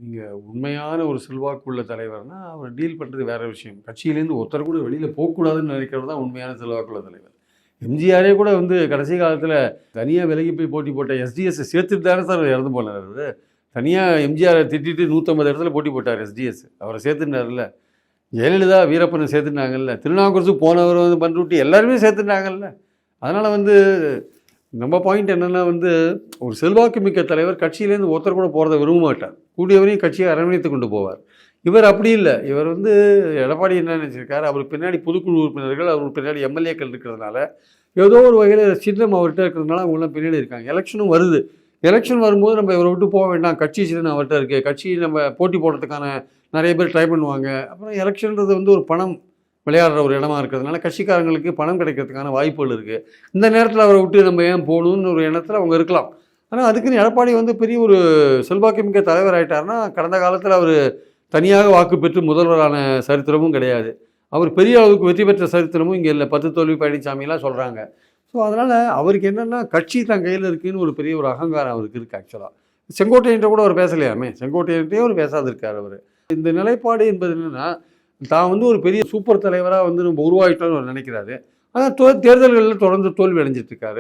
நீங்கள் உண்மையான ஒரு செல்வாக்குள்ள தலைவர்னா அவர் டீல் பண்ணுறது வேற விஷயம். கட்சியிலேருந்து ஒருத்தர் கூட வெளியில் போகக்கூடாதுன்னு நினைக்கிறது தான் உண்மையான செல்வாக்குள்ள தலைவர். எம்ஜிஆரே கூட வந்து கடைசி காலத்தில் தனியாக விலகி போய் போட்டி போட்ட எஸ்டிஎஸ் சேர்த்துட்டு தானே சார் இறந்து போனார். அவர் தனியாக எம்ஜிஆரை திட்டிட்டு 150 இடத்துல போட்டி போட்டார் எஸ்டிஎஸ். அவரை சேர்த்துட்டார்ல. ஜெயலலிதா வீரப்பனை சேர்த்துட்டாங்கல்ல. திருநாவுக்கரசுக்கு போனவர் வந்து பண்ருட்டி எல்லாருமே சேர்த்துட்டாங்கல்ல. அதனால் வந்து நம்ம பாயிண்ட் என்னென்னா வந்து ஒரு செல்வாக்கு மிக்க தலைவர் கட்சியிலேருந்து ஒருத்தர் கூட போகிறத விரும்ப மாட்டார். கூடியவரையும் கட்சியை அரவணைத்து கொண்டு போவார். இவர் அப்படி இல்லை. இவர் வந்து எடப்பாடி என்ன நினச்சிருக்காரு, அவருக்கு பின்னாடி பொதுக்குழு உறுப்பினர்கள், அவருக்கு பின்னாடி எம்எல்ஏக்கள் இருக்கிறதுனால ஏதோ ஒரு வகையில் சின்னம் அவர்கிட்ட இருக்கிறதுனால அவங்களாம் பின்னாடி இருக்காங்க. எலெக்ஷனும் வருது. எலெக்ஷன் வரும்போது நம்ம இவரை விட்டு போக வேண்டாம், கட்சி சின்னம் அவர்கிட்ட இருக்குது, கட்சி நம்ம போட்டி போடுறதுக்கான நிறைய பேர் ட்ரை பண்ணுவாங்க. அப்புறம் எலெக்ஷன்றது வந்து ஒரு பணம் விளையாடுற ஒரு இடமா இருக்கிறதுனால கட்சிக்காரங்களுக்கு பணம் கிடைக்கிறதுக்கான வாய்ப்புகள் இருக்குது. இந்த நேரத்தில் அவரை விட்டு நம்ம ஏன் போகணுன்னு ஒரு எண்ணத்தில் அவங்க இருக்கலாம். ஆனால் அதுக்குன்னு எடப்பாடி வந்து பெரிய ஒரு செல்வாக்கு மிக்க தலைவர் ஆகிட்டார்னா, கடந்த காலத்தில் அவர் தனியாக வாக்கு பெற்று முதல்வரான சரித்திரமும் கிடையாது. அவர் பெரிய அளவுக்கு வெற்றி பெற்ற சரித்திரமும் இங்கே இல்லை. 10 தோல்வி பழனிசாமிலாம் சொல்கிறாங்க. ஸோ அதனால் அவருக்கு என்னென்னா கட்சி தன் கையில் இருக்குதுன்னு ஒரு பெரிய ஒரு அகங்காரம் அவருக்கு இருக்குது. ஆக்சுவலாக செங்கோட்டையன்ட்ட கூட அவர் பேசலையாமே. செங்கோட்டையன்ட்டே அவர் பேசாதிருக்கார். அவர் இந்த நிலைப்பாடு என்பது என்னென்னா, தான் வந்து ஒரு பெரிய சூப்பர் தலைவராக வந்து நம்ம உருவாகிட்டோன்னு அவர் நினைக்கிறாரு. ஆனால் தேர்தல்களில் தொடர்ந்து தோல்வி அடைஞ்சிட்ருக்காரு.